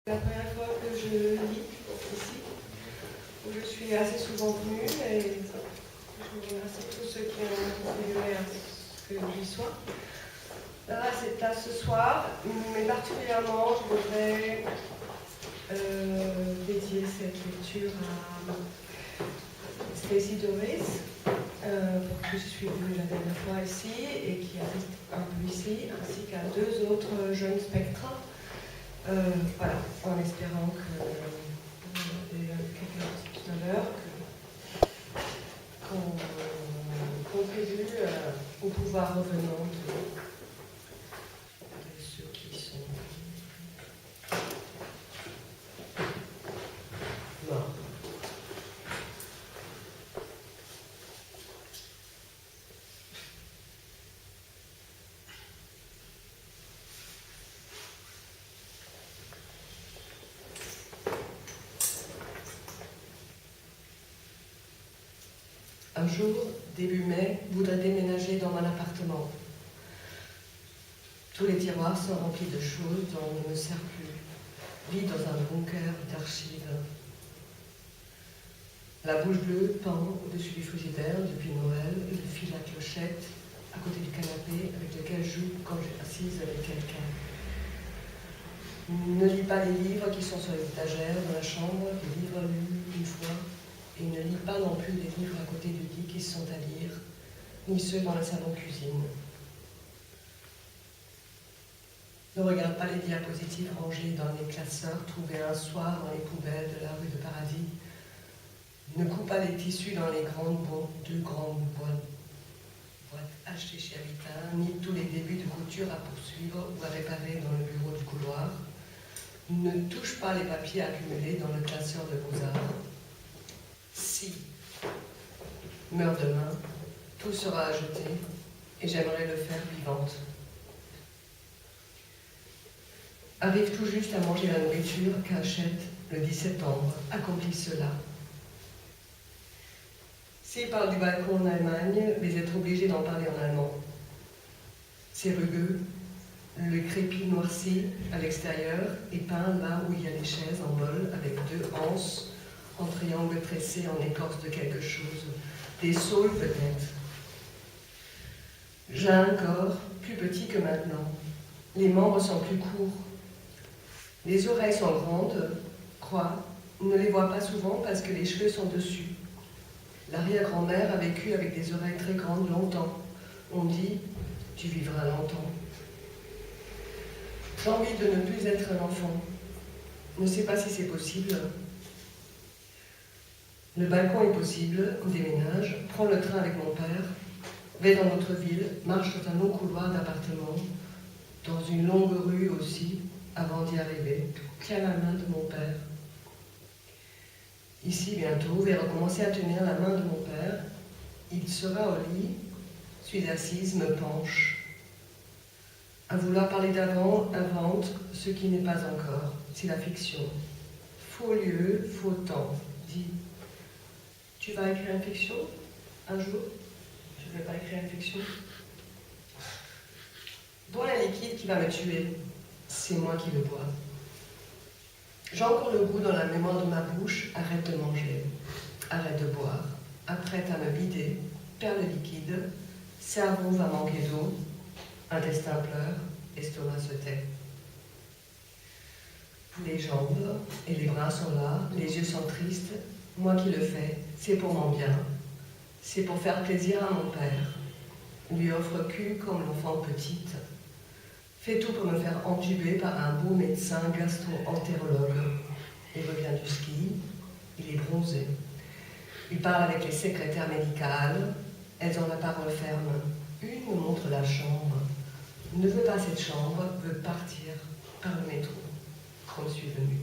C'est la première fois que je lis ici, où je suis assez souvent venue, et je remercie tous ceux qui ont contribué à ce que j'y sois. Là, c'est à ce soir, mais particulièrement, je voudrais dédier cette lecture à Stacy Doris, que je suis venue la dernière fois ici et qui habite un peu ici, ainsi qu'à deux autres jeunes spectres. Voilà, en espérant que, quelqu'un a dit tout à l'heure, qu'on contribue au pouvoir revenant de ceux qui sont morts. Un jour, début mai, voudrais déménager dans mon appartement. Tous les tiroirs sont remplis de choses dont on ne me sert plus, vide dans un bunker d'archives. La bouche bleue pend au-dessus du frigidaire depuis Noël, le fil à clochette à côté du canapé avec lequel je joue quand je suis assise avec quelqu'un. Ne lis pas les livres qui sont sur les étagères dans la chambre, les livres lus une fois, et ne lis pas non plus les livres à côté du lit qui sont à lire, ni ceux dans la salon-cuisine. Ne regarde pas les diapositives rangées dans les classeurs trouvés un soir dans les poubelles de la rue de Paradis. Ne coupe pas les tissus dans les deux grandes boîtes achetées chez Habitat, ni tous les débuts de couture à poursuivre ou à réparer dans le bureau du couloir. Ne touche pas les papiers accumulés dans le classeur de Beaux-Arts. Si meurt demain, tout sera à jeter et j'aimerais le faire vivante. Arrive tout juste à manger la nourriture qu'achète le 10 septembre. Accomplis cela. S'ils parlent du balcon en Allemagne, les être obligés d'en parler en allemand. C'est rugueux, le crépi noirci à l'extérieur est peint là où il y a des chaises en molle avec deux anses en triangle tressé en écorce de quelque chose. Des saules peut-être. J'ai un corps plus petit que maintenant. Les membres sont plus courts. Les oreilles sont grandes, croix. On ne les voit pas souvent parce que les cheveux sont dessus. L'arrière-grand-mère a vécu avec des oreilles très grandes longtemps. On dit, tu vivras longtemps. J'ai envie de ne plus être un enfant. Je ne sais pas si c'est possible. Le balcon est possible, on déménage, prend le train avec mon père, va dans notre ville, marche dans un long couloir d'appartements, dans une longue rue aussi, avant d'y arriver, tient la main de mon père. Ici, bientôt, vais recommencer à tenir la main de mon père. Il sera au lit, suis assise, me penche. À vouloir parler d'avant, invente ce qui n'est pas encore. C'est la fiction. Faux lieu, faux temps. Dis, tu vas écrire une fiction un jour? Je ne vais pas écrire une fiction. Bois un liquide qui va me tuer. C'est moi qui le bois. J'ai encore le goût dans la mémoire de ma bouche. Arrête de manger. Arrête de boire. Apprête à me vider. Perds le liquide. Cerveau va manquer d'eau. Intestin pleure. Estomac se tait. Les jambes et les bras sont là. Les yeux sont tristes. Moi qui le fais. C'est pour mon bien. C'est pour faire plaisir à mon père. Lui offre cul comme l'enfant petite. Fait tout pour me faire entuber par un beau médecin gastro-entérologue. Il revient du ski, il est bronzé. Il parle avec les secrétaires médicales, elles ont la parole ferme. Une me montre la chambre, ne veut pas cette chambre, veut partir par le métro, comme je suis venue.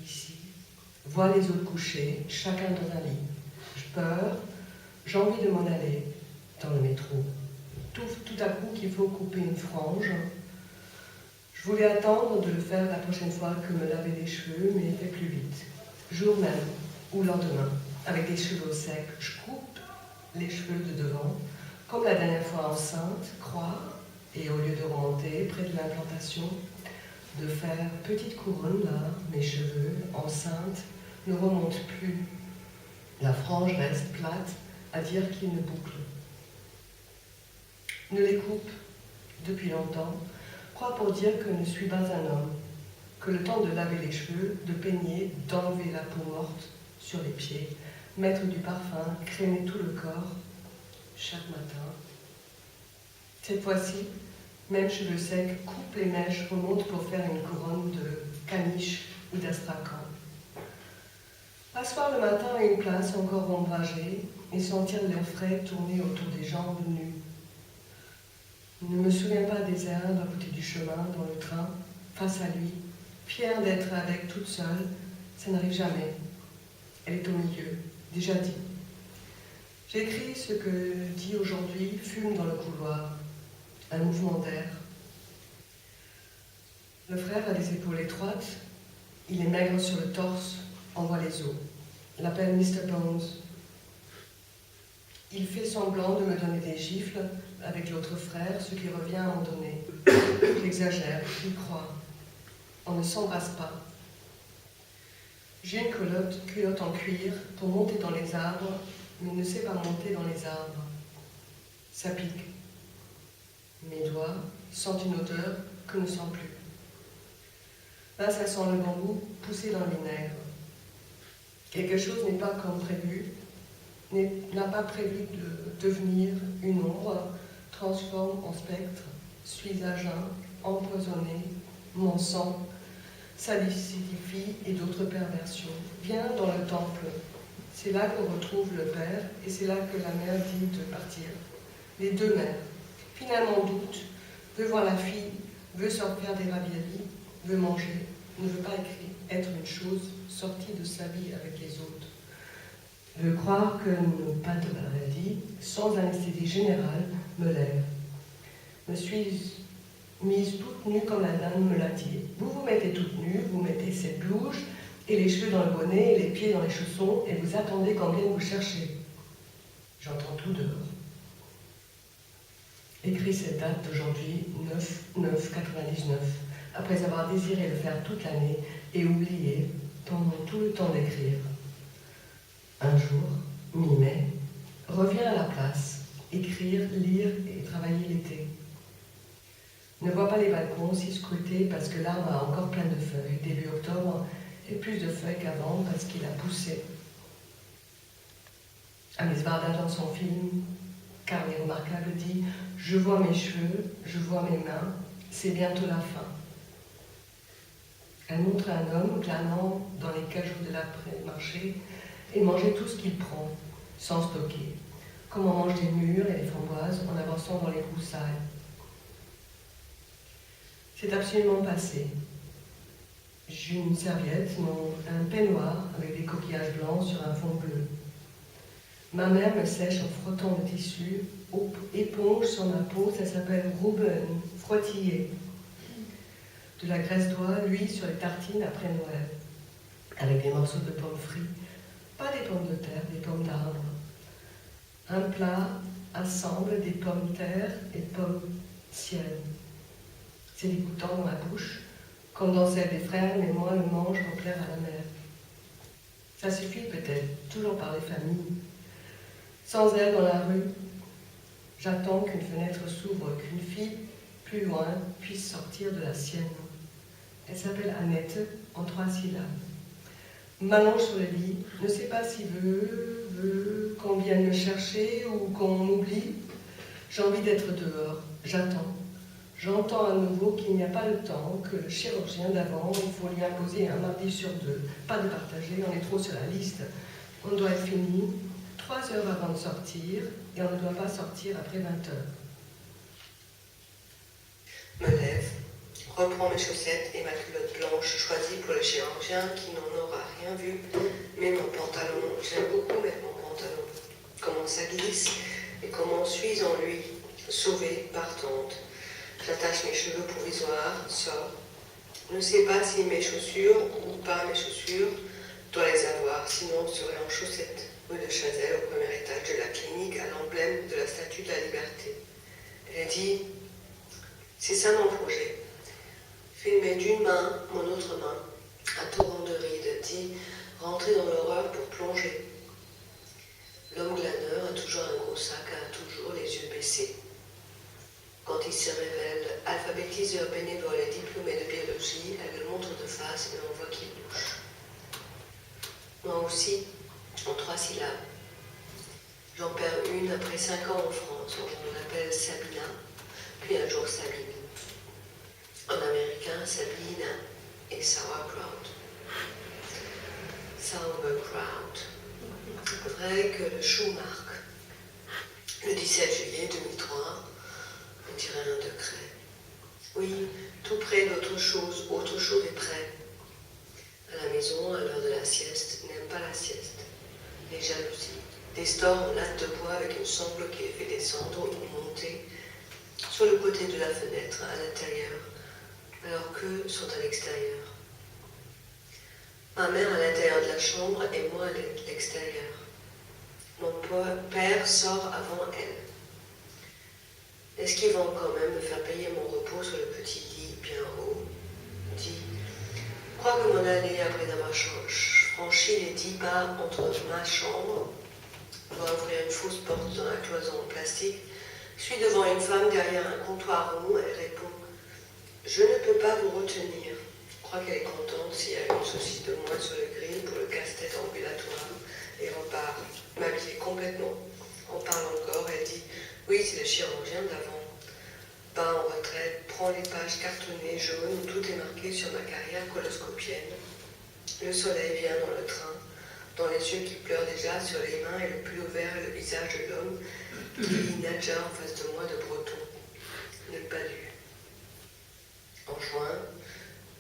Ici, vois les autres couchés, chacun dans un lit. Je peur, j'ai envie de m'en aller dans le métro. Tout à coup qu'il faut couper une frange. Je voulais attendre de le faire la prochaine fois que me laver les cheveux, mais il fait plus vite. Jour même ou lendemain, avec des cheveux secs, je coupe les cheveux de devant, comme la dernière fois enceinte, croix, et au lieu de remonter près de l'implantation, de faire petite couronne là, mes cheveux, enceinte, ne remontent plus. La frange reste plate, à dire qu'ils ne bouclent. Ne les coupe depuis longtemps, crois pour dire que je ne suis pas un homme, que le temps de laver les cheveux, de peigner, d'enlever la peau morte sur les pieds, mettre du parfum, crémer tout le corps, chaque matin. Cette fois-ci, même cheveux secs, coupe les mèches, remonte pour faire une couronne de caniche ou d'astracan. Asseoir le matin à une place encore ombragée et sentir l'air frais tourner autour des jambes nues. Ne me souviens pas des herbes à côté du chemin, dans le train, face à lui, fière d'être avec toute seule, ça n'arrive jamais. Elle est au milieu, déjà dit. J'écris ce que dit aujourd'hui, fume dans le couloir, un mouvement d'air. Le frère a des épaules étroites, il est maigre sur le torse, on voit les os. L'appelle Mr. Bones. Il fait semblant de me donner des gifles avec l'autre frère, ce qui revient à en donner. Il exagère, il croit. On ne s'embrasse pas. J'ai une culotte en cuir pour monter dans les arbres, mais ne sais pas monter dans les arbres. Ça pique. Mes doigts sentent une odeur que ne sent plus. Là, ça sent le bambou poussé dans le vinaigre. Quelque chose n'est pas comme prévu, n'a pas prévu de devenir une ombre, transforme en spectre, suis à jeun, empoisonné, mon sang, salicifie et d'autres perversions. Viens dans le temple. C'est là qu'on retrouve le père et c'est là que la mère dit de partir. Les deux mères. Finalement doute, veut voir la fille, veut sortir des raviolis, veut manger, ne veut pas être une chose sortie de sa vie avec les autres. Veut croire que pas de maladie, sans anesthésie générale, me lève. Me suis mise toute nue comme la dame me l'a dit. Vous vous mettez toute nue, vous mettez cette blouse et les cheveux dans le bonnet et les pieds dans les chaussons et vous attendez qu'on vienne vous chercher. J'entends tout dehors. Écrit cette date d'aujourd'hui, 9/9/99, après avoir désiré le faire toute l'année et oublié pendant tout le temps d'écrire. Un jour, mi-mai, reviens à la place, écrire, lire et travailler l'été. Ne vois pas les balcons si scrutés parce que l'arbre a encore plein de feuilles, début octobre, et plus de feuilles qu'avant parce qu'il a poussé. Alice Varda dans son film, car les remarquables dit « Je vois mes cheveux, je vois mes mains, c'est bientôt la fin ». Elle montre un homme glanant dans les cajoux de l'après-marché et manger tout ce qu'il prend, sans stocker, comme on mange des mûres et des framboises en avançant dans les broussailles. C'est absolument passé. J'ai une serviette, non, un peignoir avec des coquillages blancs sur un fond bleu. Ma mère me sèche en frottant le tissu, éponge sur ma peau, ça s'appelle Ruben, frottiller. De la graisse d'oie, l'huile sur les tartines après Noël, avec des morceaux de pommes frites, pas des pommes de terre, des pommes d'arbre. Un plat assemble des pommes de terre et pommes ciel. C'est dégoûtant dans ma bouche, comme dans celle des frères, mais moi le mange pour plaire à la mère. Ça suffit peut-être, toujours par les familles. Sans elle dans la rue, j'attends qu'une fenêtre s'ouvre, qu'une fille plus loin puisse sortir de la sienne. Elle s'appelle Annette, en 3 syllabes. M'allonge sur le lit, ne sais pas si veut qu'on vienne me chercher ou qu'on m'oublie. J'ai envie d'être dehors, j'attends. J'entends à nouveau qu'il n'y a pas le temps, que le chirurgien d'avant, il faut lui imposer un mardi sur 2. Pas de partager, on est trop sur la liste. On doit être fini 3 heures avant de sortir et on ne doit pas sortir après 20 heures. Me lève, reprends mes chaussettes et ma culotte blanche choisie pour le chirurgien qui n'en aura rien vu, mais mon pantalon, j'aime beaucoup mettre mon pantalon. Comment ça glisse et comment suis en lui, sauvée, partante. J'attache mes cheveux provisoires, sors. Ne sais pas si mes chaussures ou pas mes chaussures, dois les avoir, sinon je serai en chaussettes, rue de Chazelle, au premier étage de la clinique, à l'emblème de la Statue de la Liberté. Elle dit, c'est ça mon projet. Filmé d'une main, mon autre main, un torrent de rides, dit rentrer dans l'horreur pour plonger. L'homme glaneur a toujours un gros sac, a toujours les yeux baissés. Quand il se révèle, alphabétiseur bénévole et diplômé de biologie, elle le montre de face et on voit qu'il louche. Moi aussi, en 3 syllabes. J'en perds une après 5 ans en France, on l'appelle Sabina, puis un jour Sabine. En américain, Sabine et sauerkraut. Sauerkraut. Vrai que le chou marque. Le 17 juillet 2003, on dirait un degré. Oui, tout près d'autre chose est prêt. À la maison, à l'heure de la sieste, n'aime pas la sieste. Les jalousies. Des stores en latte de bois avec une sangle qui les fait descendre ou monter sur le côté de la fenêtre à l'intérieur, alors qu'eux sont à l'extérieur. Ma mère à l'intérieur de la chambre et moi à l'extérieur. Mon père sort avant elle. Esquivant quand même de faire payer mon repos sur le petit lit bien haut, dit « Crois que mon année après avoir franchi les 10 pas entre ma chambre pour ouvrir une fausse porte dans la cloison en plastique, suis devant une femme derrière un comptoir rond, elle répond « Je ne peux pas vous retenir ». Je crois qu'elle est contente s'il y a une saucisse de moins sur le grill pour le casse-tête ambulatoire et repart, m'habiller complètement. On parle encore, elle dit « Oui, c'est le chirurgien d'avant ». Bas en retraite, prend les pages cartonnées jaunes où tout est marqué sur ma carrière coloscopienne. Le soleil vient dans le train, dans les yeux qui pleurent déjà sur les mains et le plus ouvert le visage de l'homme qui lit Nadja en face de moi de breton. Ne pas lu. En juin,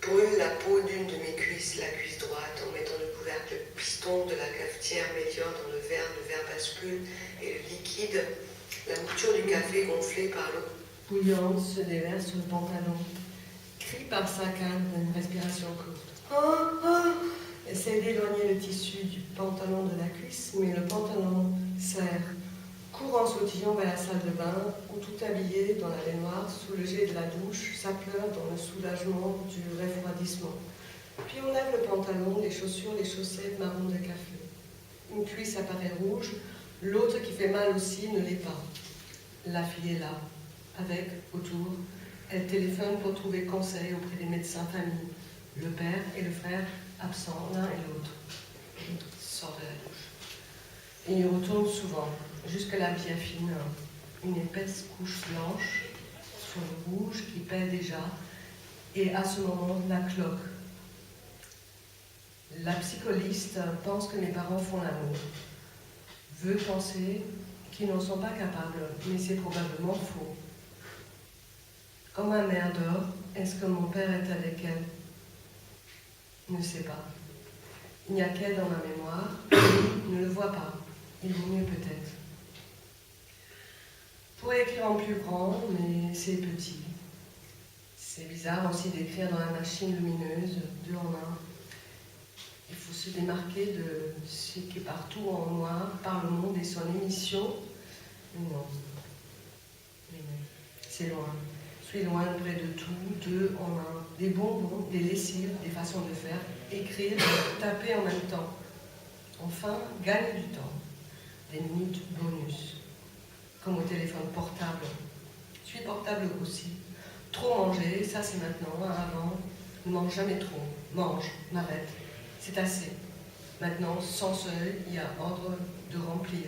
brûle la peau d'une de mes cuisses, la cuisse droite, en mettant le couvercle piston de la cafetière médiore dans le verre bascule et le liquide, la mouture du café gonflée par l'eau bouillante se déverse sur le pantalon. Crie par saccade d'une respiration courte. Oh, oh. Essaie d'éloigner le tissu du pantalon de la cuisse, mais le pantalon serre. Court en sautillant vers la salle de bain, où tout habillé dans la baignoire, sous le jet de la douche, ça pleure dans le soulagement du refroidissement. Puis on lève le pantalon, les chaussures, les chaussettes marron de café. Une cuisse apparaît rouge, l'autre qui fait mal aussi ne l'est pas. La fille est là, avec, autour, elle téléphone pour trouver conseil auprès des médecins famille. Le père et le frère absents l'un et l'autre. Sort de la douche. Et il retourne souvent, jusque la bien fine, une épaisse couche blanche sur le rouge qui pèle déjà, et à ce moment la cloque. La psycholoste pense que mes parents font l'amour, veut penser qu'ils n'en sont pas capables, mais c'est probablement faux. Quand ma mère dort, est-ce que mon père est avec elle? Ne sais pas. Il n'y a qu'elle dans ma mémoire, ne le voit pas. Il vaut mieux peut-être. Pour écrire en plus grand, mais c'est petit. C'est bizarre aussi d'écrire dans la machine lumineuse, 2 en 1. Il faut se démarquer de ce qui est partout en noir par le monde et son émission. Non. C'est loin. Je suis loin près de tout, 2 en 1. Des bonbons, des lessives, des façons de faire, écrire, taper en même temps. Enfin, gagner du temps. Des minutes bonus. Comme au téléphone portable. Je suis portable aussi. Trop manger, ça c'est maintenant, avant. Ne mange jamais trop. Mange, m'arrête. C'est assez. Maintenant, sans seuil, il y a ordre de remplir.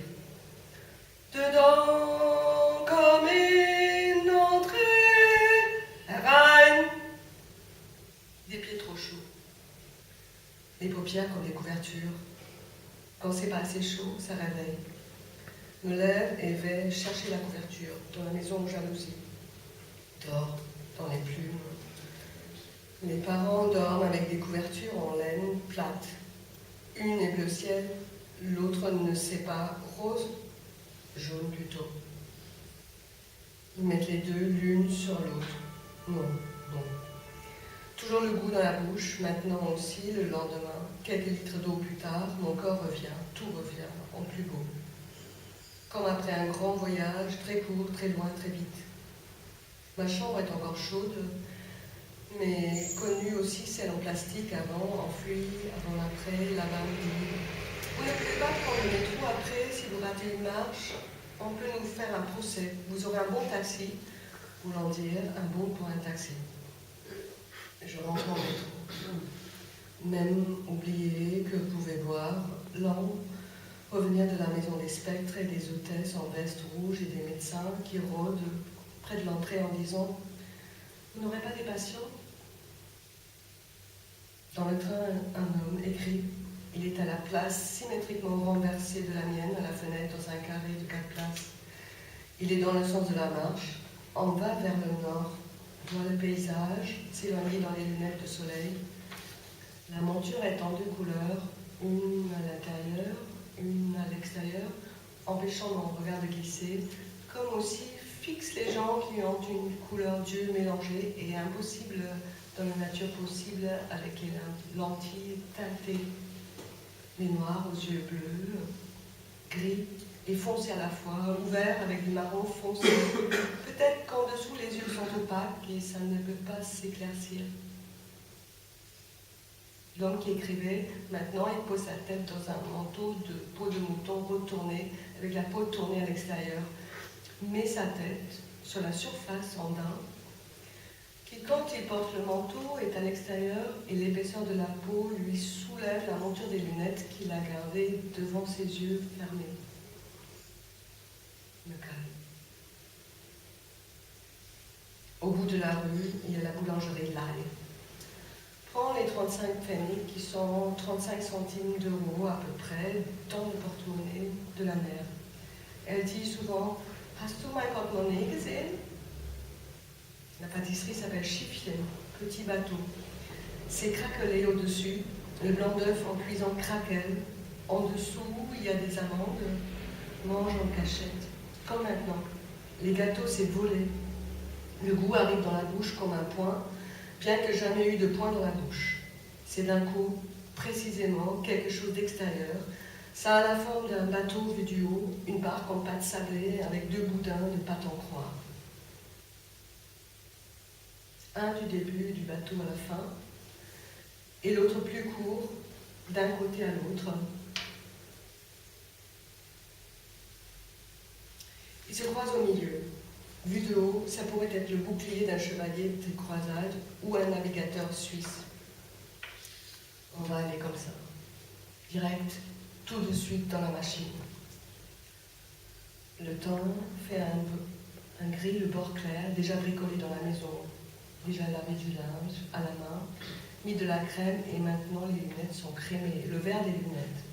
Dedans, comme une entrée, reine. Des pieds trop chauds. Les paupières comme des couvertures. Quand c'est pas assez chaud, ça réveille. Me lève et vais chercher la couverture dans la maison aux jalousies. Dors dans les plumes. Les parents dorment avec des couvertures en laine plate. Une est bleu ciel, l'autre ne sait pas, rose, jaune plutôt. Ils mettent les deux l'une sur l'autre. Non, non. Toujours le goût dans la bouche, maintenant aussi, le lendemain, quelques litres d'eau plus tard, mon corps revient, tout revient, en plus beau. Comme après un grand voyage, très court, très loin, très vite. Ma chambre est encore chaude, mais connu aussi celle en plastique avant, enfouie, avant l'après, la bambine. Vous ne pouvez pas prendre le métro après si vous ratez une marche. On peut nous faire un procès. Vous aurez un bon taxi, voulant dire un bon pour un taxi. Je rentre en métro. Même oublier que vous pouvez voir l'an revenir de la maison des spectres et des hôtesses en veste rouge et des médecins qui rôdent près de l'entrée en disant « Vous n'aurez pas des patients ?» Dans le train, un homme écrit. Il est à la place symétriquement renversée de la mienne, à la fenêtre, dans un carré de 4 places. Il est dans le sens de la marche. On va vers le nord, voit le paysage, s'éloigner dans les lunettes de soleil. La monture est en 2 couleurs, une à l'intérieur, une à l'extérieur, empêchant mon regard de glisser, comme aussi fixe les gens qui ont une couleur d'yeux mélangée et impossible dans la nature possible avec les lentilles teintées. Les noirs aux yeux bleus, gris et foncés à la fois, ouverts avec du marron foncé. Peut-être qu'en dessous les yeux sont opaques et ça ne peut pas s'éclaircir. L'homme qui écrivait, maintenant il pose sa tête dans un manteau de peau de mouton retourné, avec la peau tournée à l'extérieur, met sa tête sur la surface en daim, qui quand il porte le manteau est à l'extérieur et l'épaisseur de la peau lui soulève la monture des lunettes qu'il a gardées devant ses yeux fermés. Me calme. Au bout de la rue, il y a la boulangerie Lai. Prends les 35 pfennig qui sont 35 centimes d'euros à peu près dans le porte-monnaie de la mère. Elle dit souvent « Hast du mein Portemonnaie gesehen ?» La pâtisserie s'appelle Schiffchen, petit bateau. C'est craquelé au-dessus, le blanc d'œuf en cuisant craquelle. En dessous, il y a des amandes, mange en cachette, comme maintenant. Les gâteaux, c'est volé. Le goût arrive dans la bouche comme un point, bien que jamais eu de point dans la bouche. C'est d'un coup, précisément, quelque chose d'extérieur. Ça a la forme d'un bateau vu du haut, une barque en pâte sablée avec 2 boudins de pâte en croix. Un du début du bateau à la fin, et l'autre plus court, d'un côté à l'autre. Ils se croisent au milieu. Vu de haut, ça pourrait être le bouclier d'un chevalier de croisade ou un navigateur suisse. On va aller comme ça, direct, tout de suite dans la machine. Le temps fait un gris, le bord clair, déjà bricolé dans la maison, déjà lavé du linge à la main, mis de la crème et maintenant les lunettes sont crémées, le verre des lunettes.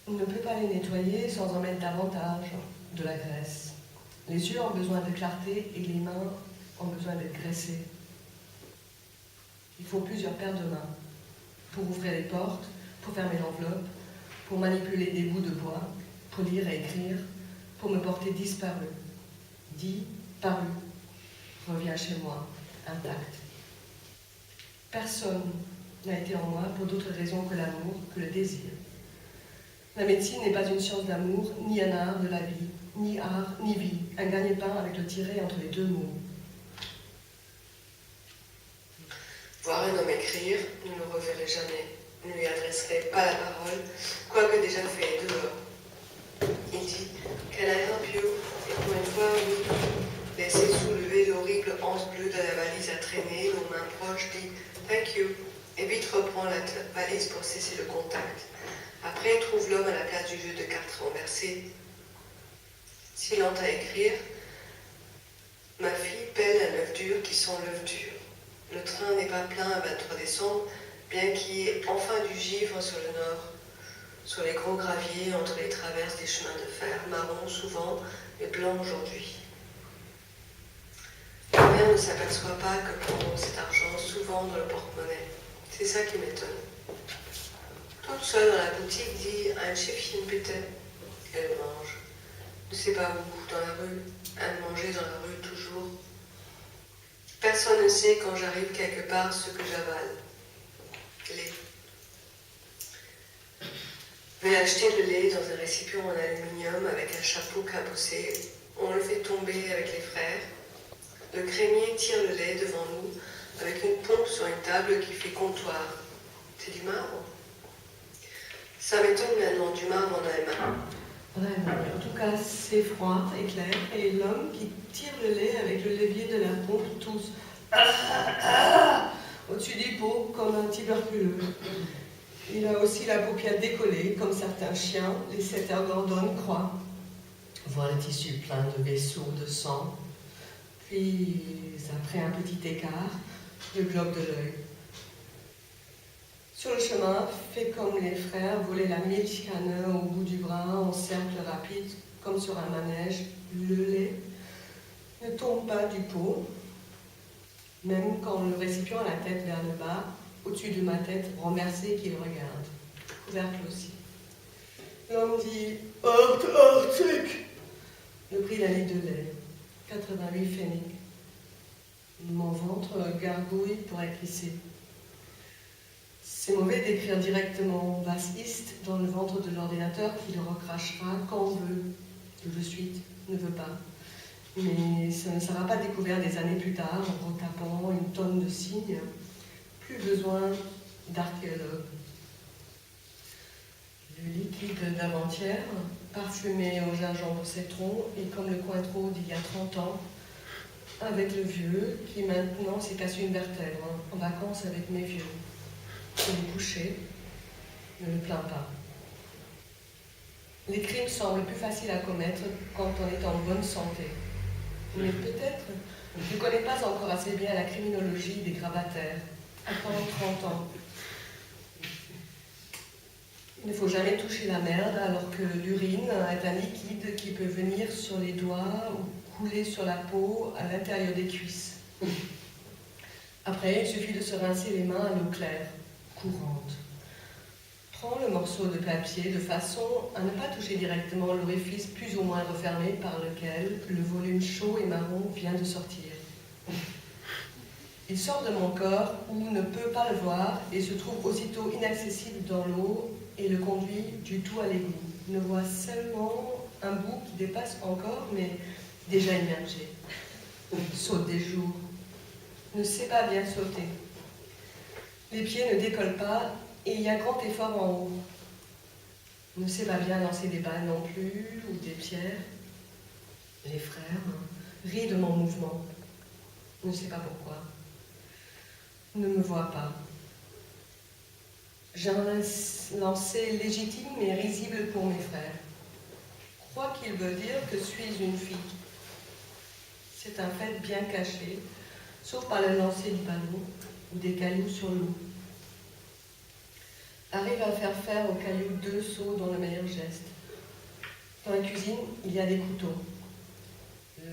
On ne peut pas les nettoyer sans en mettre davantage de la graisse. Les yeux ont besoin de clarté et les mains ont besoin d'être graissées. Il faut plusieurs paires de mains pour ouvrir les portes, pour fermer l'enveloppe, pour manipuler des bouts de bois, pour lire et écrire, pour me porter disparu. Dit, paru, reviens chez moi, intact. Personne n'a été en moi pour d'autres raisons que l'amour, que le désir. La médecine n'est pas une science d'amour, ni un art de la vie, ni art, ni vie, un gagne-pain avec le tiret entre les 2 mots. Voir un homme écrire, ne le reverrai jamais, ne lui adresserai pas la parole, quoique déjà fait dehors. Il dit « Can I help you ?» et pour une fois, oui, laissez soulever l'horrible anse bleue de la valise à traîner, nos mains proches, dit « Thank you » et vite reprend la valise pour cesser le contact. Après, trouve l'homme à la place du jeu de cartes renversé. Si lente à écrire, ma fille pèle un œuf dur qui sent l'œuf dur. Le train n'est pas plein à 23 décembre, bien qu'il y ait enfin du givre sur le nord, sur les gros graviers entre les traverses des chemins de fer, marron souvent et blanc aujourd'hui. La mère ne s'aperçoit pas que prend cet argent souvent dans le porte-monnaie. C'est ça qui m'étonne. Toute seule dans la boutique dit « Un Schiffchen bitte ». Elle mange. Ne sais pas où, dans la rue. Elle mangeait dans la rue toujours. Personne ne sait quand j'arrive quelque part ce que j'avale. Lait. Vais acheter le lait dans un récipient en aluminium avec un chapeau cabossé. On le fait tomber avec les frères. Le crémier tire le lait devant nous avec une pompe sur une table qui fait comptoir. C'est du marbre? Ça m'étonne maintenant, du marbre en Allemagne. En Allemagne, en tout cas, c'est froid et clair, et l'homme qui tire le lait avec le levier de la pompe tousse au-dessus du pot comme un tuberculeux. Il a aussi la paupière décollée, comme certains chiens, les setter Gordon croient. Voir le tissu plein de vaisseaux de sang, puis, après un petit écart, le globe de l'œil. Sur le chemin, fait comme les frères, voler la Milchkanne au bout du bras en cercle rapide, comme sur un manège. Le lait ne tombe pas du pot, même quand le récipient a la tête vers le bas, au-dessus de ma tête, renversée qui le regarde. Couvercle aussi. L'homme dit « Arctic !» Le prix d'un litre de lait, 88 pfennig. Mon ventre gargouille pour être lissé. C'est mauvais d'écrire directement Was ist dans le ventre de l'ordinateur qui le recrachera quand on veut. De suite, ne veut pas. Mais ça ne sera pas découvert des années plus tard en retapant une tonne de signes. Plus besoin d'archéologues. Le liquide d'avant-hier, parfumé au gingembre citron et comme le Cointreau d'il y a 30 ans, avec le vieux qui maintenant s'est cassé une vertèbre, en vacances avec mes vieux. Il est couché, ne le plains pas. Les crimes semblent plus faciles à commettre quand on est en bonne santé. Mais peut-être je ne connais pas encore assez bien la criminologie des gravataires. Attends 30 ans. Il ne faut jamais toucher la merde alors que l'urine est un liquide qui peut venir sur les doigts ou couler sur la peau à l'intérieur des cuisses. Après, il suffit de se rincer les mains à l'eau claire, courante. Prends le morceau de papier de façon à ne pas toucher directement l'orifice plus ou moins refermé par lequel le volume chaud et marron vient de sortir. Il sort de mon corps où ne peut pas le voir et se trouve aussitôt inaccessible dans l'eau et le conduit du tout à l'égout. Ne voit seulement un bout qui dépasse encore, mais déjà immergé. Saute des jours. Ne sait pas bien sauter. Les pieds ne décollent pas et il y a grand effort en haut. Ne sait pas bien lancer des balles non plus, ou des pierres. Les frères rient de mon mouvement. Ne sait pas pourquoi. Ne me voit pas. J'ai un lancer légitime et risible pour mes frères. Crois qu'il veut dire que suis une fille. C'est un fait bien caché, sauf par le lancer du ballon ou des cailloux sur l'eau. Arrive à faire aux cailloux 2 sauts dans le meilleur geste. Dans la cuisine, il y a des couteaux.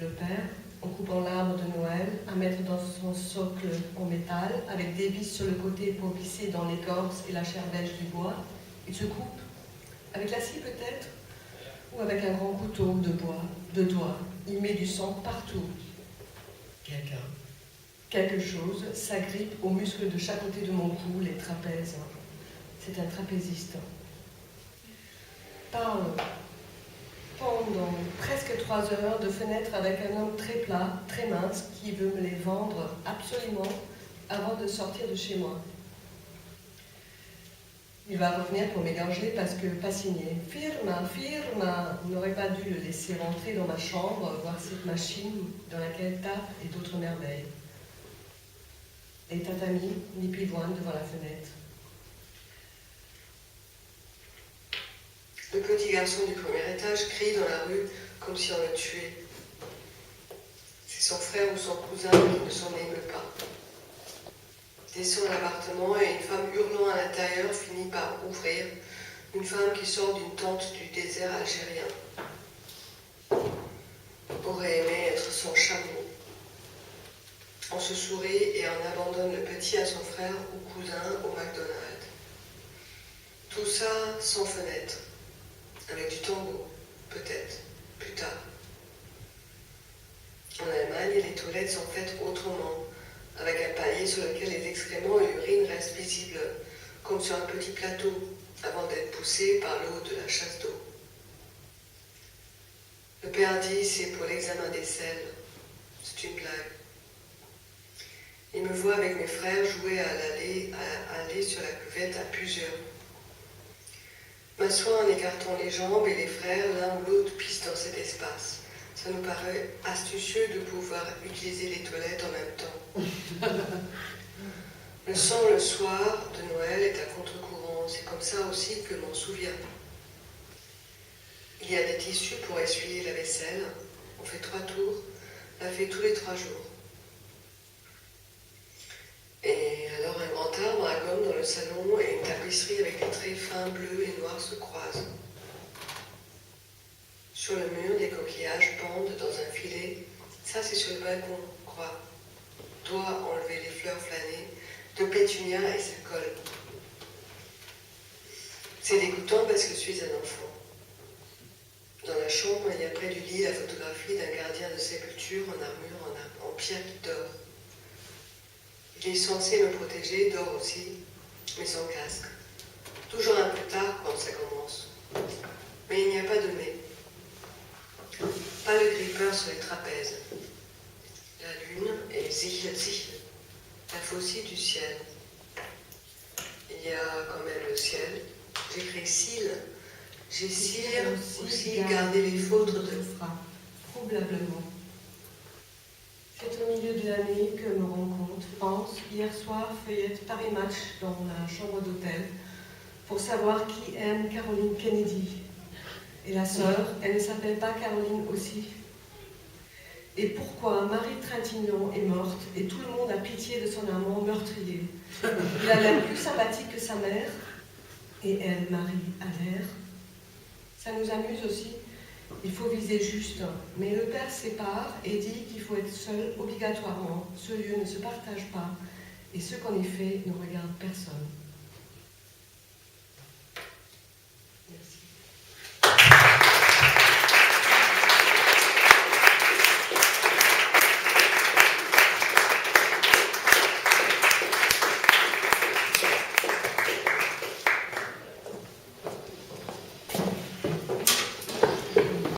Le père, en coupant l'arbre de Noël, à mettre dans son socle en métal, avec des vis sur le côté pour glisser dans l'écorce et la chair belge du bois, il se coupe, avec la scie peut-être, ou avec un grand couteau de bois, de doigts. Il met du sang partout. Quelque chose s'agrippe aux muscles de chaque côté de mon cou, les trapèzes. C'est un trapéziste. Parle pendant presque 3 heures de fenêtre avec un homme très plat, très mince, qui veut me les vendre absolument avant de sortir de chez moi. Il va revenir pour m'égorger parce que pas signé. Firma, on n'aurait pas dû le laisser rentrer dans ma chambre, voir cette machine dans laquelle tape et d'autres merveilles. Les tatamis, les pivoines devant la fenêtre. Le petit garçon du premier étage crie dans la rue comme si on le tuait. C'est son frère ou son cousin qui ne s'en émeut pas. Descend à l'appartement et une femme hurlant à l'intérieur finit par ouvrir. Une femme qui sort d'une tente du désert algérien. Aurait aimé être son chameau. On se sourit et on abandonne le petit à son frère ou cousin au McDonald's. Tout ça sans fenêtre. Avec du tango, peut-être, plus tard. En Allemagne, les toilettes sont faites autrement, avec un palier sur lequel les excréments et l'urine restent visibles, comme sur un petit plateau, avant d'être poussés par l'eau de la chasse d'eau. Le père dit c'est pour l'examen des selles. C'est une blague. Il me voit avec mes frères jouer à aller sur la cuvette à plusieurs. M'assois en écartant les jambes et les frères, l'un ou l'autre, pissent dans cet espace. Ça nous paraît astucieux de pouvoir utiliser les toilettes en même temps. Le sang le soir de Noël est à contre-courant. C'est comme ça aussi que m'en souviens. Il y a des tissus pour essuyer la vaisselle. On fait 3 tours. Laver tous les 3 jours. Et alors un grand arbre à gomme dans le salon et une tapisserie avec des traits fins bleus et noirs se croisent. Sur le mur, des coquillages pendent dans un filet. Ça, c'est sur le balcon, crois. Dois enlever les fleurs flânées, de pétunia et ça colle. C'est dégoûtant parce que je suis un enfant. Dans la chambre, il y a près du lit la photographie d'un gardien de sépulture en armure en pierre qui dort. Il est censé me protéger, dort aussi, mais sans casque. Toujours un peu tard quand ça commence. Mais il n'y a pas de mais. Pas le grippeur sur les trapèzes. La lune est Sichle, la faucille du ciel. Il y a quand même le ciel. J'écris cils. J'ai cire aussi gardé les fautes de fera, probablement. C'est au milieu de l'année que me rencontre. Pense, hier soir, feuillette Paris Match dans la chambre d'hôtel pour savoir qui aime Caroline Kennedy. Et la sœur, elle ne s'appelle pas Caroline aussi. Et pourquoi Marie Trintignant est morte et tout le monde a pitié de son amant meurtrier. Il a l'air plus sympathique que sa mère, et elle, Marie, a l'air. Ça nous amuse aussi. Il faut viser juste. Mais le père sépare et dit qu'il faut être seul obligatoirement. Ce lieu ne se partage pas et ce qu'on y fait ne regarde personne.